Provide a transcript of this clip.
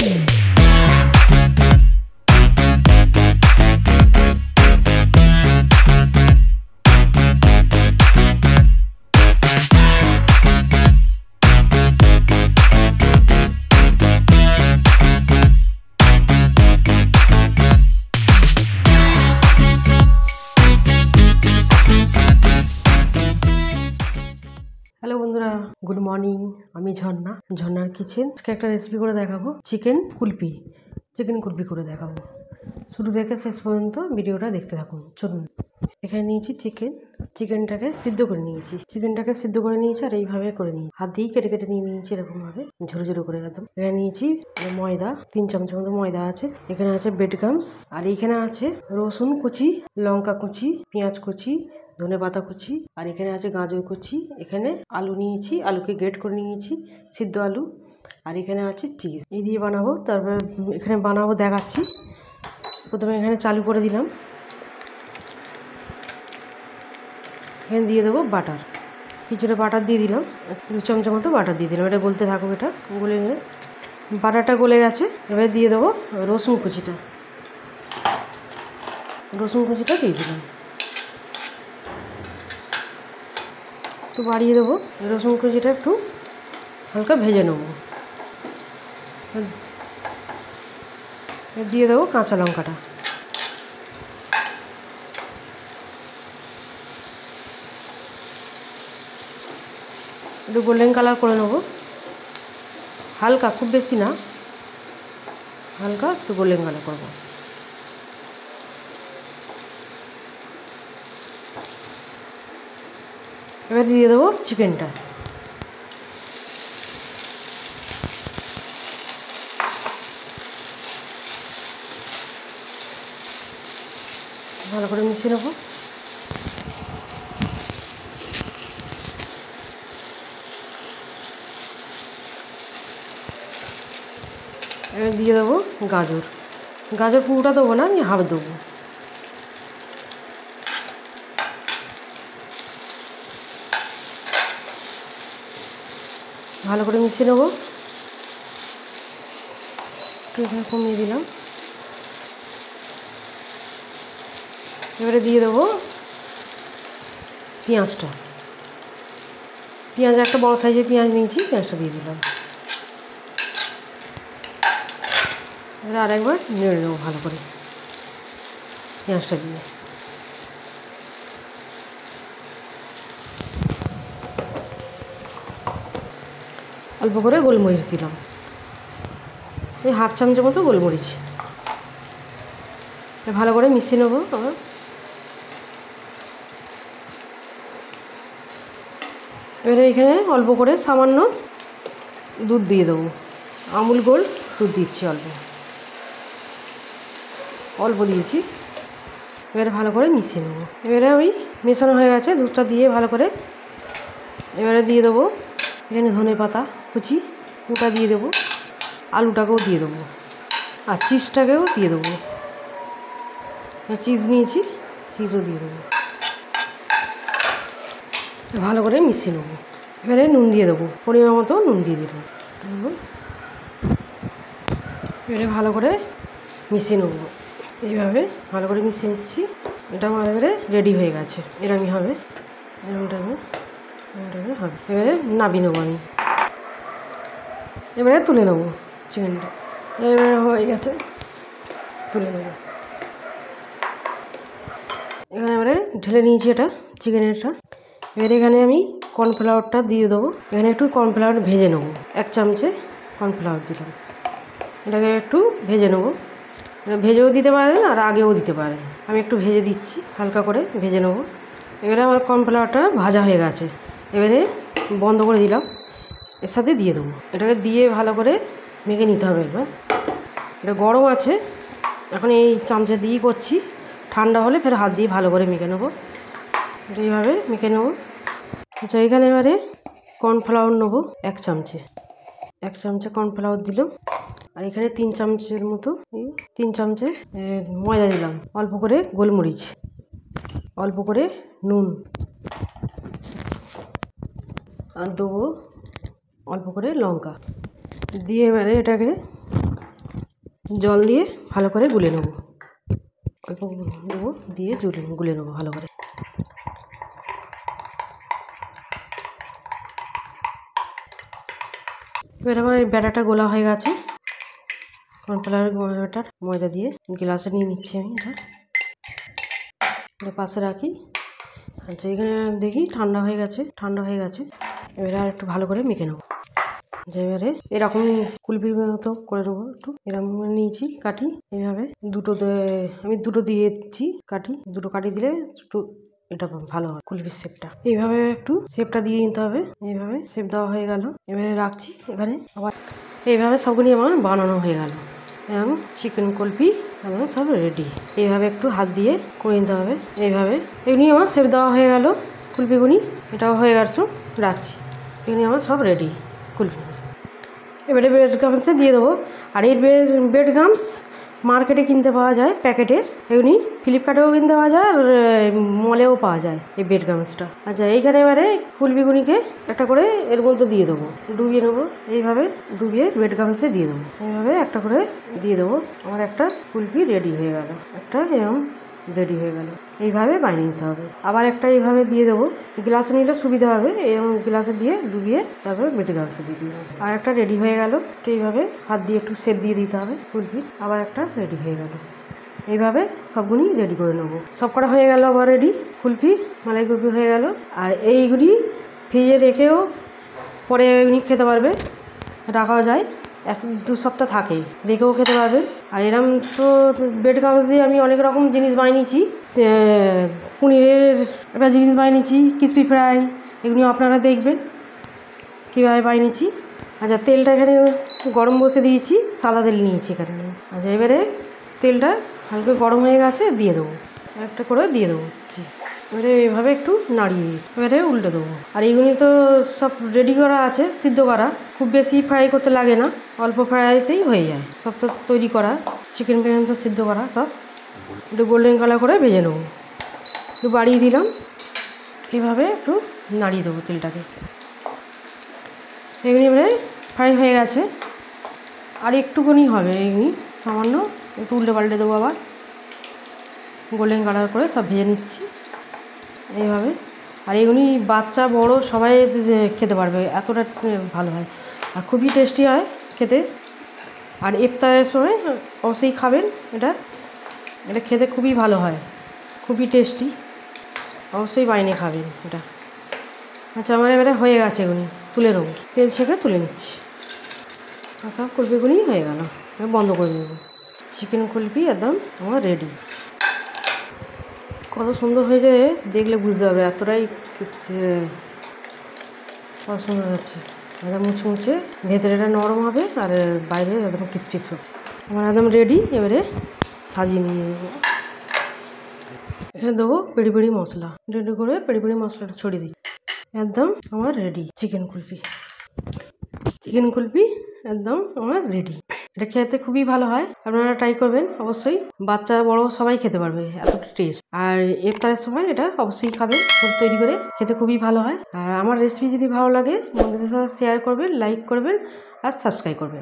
Hello बंधुरा good morning আমি ঝর্ণা ঝর্ণার কিচেন আজকে একটা রেসিপি করে দেখাবো চিকেন কুলপি করে দেখাবো শুরু থেকে শেষ পর্যন্ত ভিডিওটা দেখতে থাকুন চলুন এখানে নিয়েছি চিকেনটাকে সিদ্ধ করে নিয়েছি আর এইভাবে করে নিয়েছি হাত দিয়ে কেটে কেটে নিয়েছি এরকম ভাবে ঝুরো ঝুরো করে একদম এখানে নিয়েছি ময়দা 3 চামচের মতো ময়দা আছে এখানে আছে ব্রেডক্রাম্বস আর এখানে আছে রসুন কুচি লঙ্কা কুচি পেঁয়াজ কুচি ধনে পাতা কুচি আর এখানে আছে গাজর কুচি এখানে আলু নিয়েছি আলুকে গ্রেট করে নিয়েছি সিদ্ধ আলু আর এখানে আছে চিজ এই দিয়ে বানাবো তারপর এখানে বানাবো দেখাচ্ছি প্রথমে এখানে চালু করে দিলাম এখানে দিয়ে দেবো বাটার কিছুটা বাটার দিয়ে দিলাম 2 চামচ মতো বাটার দিয়ে দিলাম এটা গলতে থাকবে এটা গলে নিয়ে বাটারটা গলে গেছে এবার দিয়ে দেবো রসুন কুচিটা দিয়ে দিলাম একটু বাড়িয়ে দেবো রসুন কুচিটা একটু হালকা ভেজে নেবো দিয়ে দেবো কাঁচা লঙ্কাটা একটু গোল্ডেন কালার করে নেবো হালকা খুব বেশি না হালকা একটু গোল্ডেন কালার করবো এবার দিয়ে দেবো চিকেনটা ভালো করে মিশিয়ে নেবো এবার দিয়ে দেবো গাজর পুরোটা দেবো না আমি হাফ দেবো ভালো করে মিশিয়ে নেবো এখানে কমিয়ে দিলাম এবারে দিয়ে দেবো পেঁয়াজ একটা বড় সাইজের পেঁয়াজ নিয়েছি পেঁয়াজটা দিয়ে দিলাম এবারে আরেকবার নেড়ে নেবো ভালো করে পেঁয়াজটা দিয়ে অল্প করে গোলমরিচ দিলাম এই হাফ চামচের মতো গোলমরিচ ভালো করে মিশিয়ে নেবো আবার এবারে এখানে অল্প করে সামান্য দুধ দিয়ে দেবো আমুল গোল্ড দুধ দিচ্ছি অল্প দিয়েছি এবারে ভালো করে মিশিয়ে নেবো এবারে ওই মেশানো হয়ে গেছে দুধটা দিয়ে ভালো করে এবারে দিয়ে দেবো এখানে ধনে পাতা কুচি ওটা দিয়ে দেবো আলুটাকেও দিয়ে দেবো আর চিজটাকেও দিয়ে দেবো চিজ নিয়েছি চিজও দিয়ে দেবো ভালো করে মিশিয়ে নেবো এবারে নুন দিয়ে দেবো পরিমাণ মতো নুন দিয়ে দিলাম এবারে ভালো করে মিশিয়ে নেবো এইভাবে ভালো করে মিশিয়ে নিচ্ছি এটা আমার এবারে রেডি হয়ে গেছে এরমই হবে এবারে নামিয়ে নেবো আমি এবারে তুলে নেবো চিকেনটা এবারে হয়ে গেছে তুলে নেবো এখানে এবারে ঢেলে নিয়েছি এটা চিকেনেরটা এবারে এখানে আমি কর্নফ্লাওয়ারটা দিয়ে দেবো এখানে একটু কর্নফ্লাওয়ার ভেজে নেবো 1 চামচে কর্নফ্লাওয়ার দিলাম এটাকে একটু ভেজে নেবো ভেজেও দিতে পারেন আর আগেও দিতে পারেন আমি একটু ভেজে দিচ্ছি হালকা করে ভেজে নেবো এবারে আমার কর্নফ্লাওয়ারটা ভাজা হয়ে গেছে এবারে বন্ধ করে দিলাম এর সাথে দিয়ে দেবো এটাকে দিয়ে ভালো করে মেখে নিতে হবে একবার এটা গরম আছে এখন এই চামচে দিয়েই করছি ঠান্ডা হলে ফের হাত দিয়ে ভালো করে মেখে নেবো এটা এইভাবে মেখে নেবো আচ্ছা এখানে এবারে কর্নফ্লাওয়ার নেবো 1 চামচে কর্নফ্লাওয়ার দিলাম আর এখানে 3 চামচের মতো 3 চামচে ময়দা দিলাম অল্প করে গোলমরিচ অল্প করে নুন আর দেবো অল্প করে লঙ্কা দিয়ে এবারে এটাকে জল দিয়ে ভালো করে গুলে নেব, অল্প দেবো, দিয়ে গুলে নেবো ভালো করে। এবার আমার এই ব্যাটাটা গোলা হয়ে গেছে, কর্নফ্লাওয়ারের ব্যাটার ময়দা দিয়ে গ্লাসে নিয়ে নিচ্ছি আমি। এটা পাশে রাখি। আচ্ছা, এখানে দেখি ঠান্ডা হয়ে গেছে। এবারে আর একটু ভালো করে মেখে নেবো। এবারে এরকম কুলপির মতো করে নেবো, একটু এরকম নিয়েছি কাঠি, এইভাবে আমি দুটো দিয়েছি কাঠি, দুটো কাঠি দিলে একটু এটা ভালো হয় কুলপির শেপটা। এইভাবে একটু শেপটা দিয়ে নিতে হবে। এইভাবে শেপ দেওয়া হয়ে গেল, এবারে রাখছি এখানে। আবার এইভাবে সবগুলি আমার বানানো হয়ে গেল। এবং চিকেন কুলপি একদম সব রেডি। এইভাবে একটু হাত দিয়ে করে নিতে হবে। এইভাবে এগুলি আমার শেপ দেওয়া হয়ে গেল কুলপিগুনি, এটাও হয়ে গেল। রাখছি, এগুলি আমার সব রেডি কুলপি। এবারে ব্রেড গামসে দিয়ে দেবো। আর এই ব্রেড গামস মার্কেটে কিনতে পাওয়া যায় প্যাকেটের, এগুলি ফ্লিপকার্টেও কিনতে পাওয়া যায়, আর মলেও পাওয়া যায় এই ব্রেড গামসটা। আচ্ছা, এইখানে এবারে কুলপিগুনিকে একটা করে এর মধ্যে দিয়ে দেবো, ডুবিয়ে নেবো। এইভাবে ডুবিয়ে ব্রেড গামসে দিয়ে দেবো, এইভাবে একটা করে দিয়ে দেবো। আমার একটা কুলপি রেডি হয়ে গেল, একটা এরকম রেডি হয়ে গেল। এইভাবে বানিয়ে নিতে হবে। আবার একটা এইভাবে দিয়ে দেবো, গ্লাসে নিলে সুবিধা হবে। এরকম গ্লাসে দিয়ে ডুবিয়ে তারপরে ব্রেড গামসে দিয়ে দিতে হবে। আর একটা রেডি হয়ে গেল। তো এইভাবে হাত দিয়ে একটু শেপ দিয়ে দিতে হবে কুলপি। আবার একটা রেডি হয়ে গেল। এইভাবে সবগুলি রেডি করে নেবো। সব করা হয়ে গেল আবার রেডি কুলপি, মালাই কুলপি হয়ে গেল। আর এইগুলি ফ্রিজে রেখেও পরে এগুলি খেতে পারবে, রাখাও যায়, 1-2 সপ্তাহ থাকেই, রেখেও খেতে পারবেন। আর এরম তো ব্রেড গামস দিয়ে আমি অনেক রকম জিনিস বানিয়েছি। পনিরের একটা জিনিস বানিয়েছি, ক্রিসপি ফ্রাই, এগুলি আপনারা দেখবেন কীভাবে বানিয়েছি। আচ্ছা, তেলটা এখানে গরম বসে দিয়েছি, সাদা তেল নিয়েছি এখানে। আচ্ছা, এবারে তেলটা হালকা গরম হয়ে গেছে, দিয়ে দেবো, একটা করে দিয়ে দেবো। এবারে এইভাবে একটু নাড়িয়ে এবারে উল্টে দেবো। আর এইগুলি তো সব রেডি করা আছে, সিদ্ধ করা, খুব বেশি ফ্রাই করতে লাগে না, অল্প ফ্রাইতেই হয়ে যায়। সব তো তৈরি করা, চিকেন তো সিদ্ধ করা, সব একটু গোল্ডেন কালার করে ভেজে নেবো। একটু বাড়িয়ে দিলাম, এইভাবে একটু নাড়িয়ে দেবো তেলটাকে। এগুলি এবারে ফ্রাই হয়ে গেছে, আর একটুখানি হবে, এগুলি সামান্য একটু উল্টে পাল্টে দেবো। আবার গোল্ডেন কালার করে সব ভেজে নিচ্ছি এইভাবে। আর এগুলি বাচ্চা বড় সবাই খেতে পারবে, এতটা ভালো হয় আর খুবই টেস্টি হয় খেতে। আর ইফতারের সময় অবশ্যই খাবেন, এটা খেতে খুবই ভালো হয়, খুবই টেস্টি, অবশ্যই বানিয়ে খাবেন এটা। আচ্ছা, আমার এবারে হয়ে গেছে, এগুলি তুলে নেবো, তেল ছেঁকে তুলে নিচ্ছি। আর সব কুলপিগুলি হয়ে গেল, বন্ধ করে দেবো। চিকেন কুলপি একদম আমার রেডি। কত সুন্দর হয়েছে, দেখলে বুঝতে পারবে, এতটাই কত সুন্দর হচ্ছে। একদম মুচমুচে, ভেতরে এটা নরম হবে আর বাইরে একদম ক্রিসপি হবে। আমার একদম রেডি। এবারে সাজিয়ে নিয়ে এখানে দেবো পেড়ি মশলা, রেডি করে পেড়ি মশলাটা ছড়িয়ে দিই। একদম আমার রেডি চিকেন কুলপি একদম আমার রেডি। এটা খেতে খুবই ভালো হয়, আপনারা ট্রাই করবেন অবশ্যই। বাচ্চা বড় সবাই খেতে পারবে, এতটা টেস্ট। আর ইফতারের সময় এটা অবশ্যই খাবেন, তৈরি করে খেতে খুবই ভালো হয়। আর আমার রেসিপি যদি ভালো লাগে বন্ধুদের সাথে শেয়ার করবেন, লাইক করবেন আর সাবস্ক্রাইব করবেন।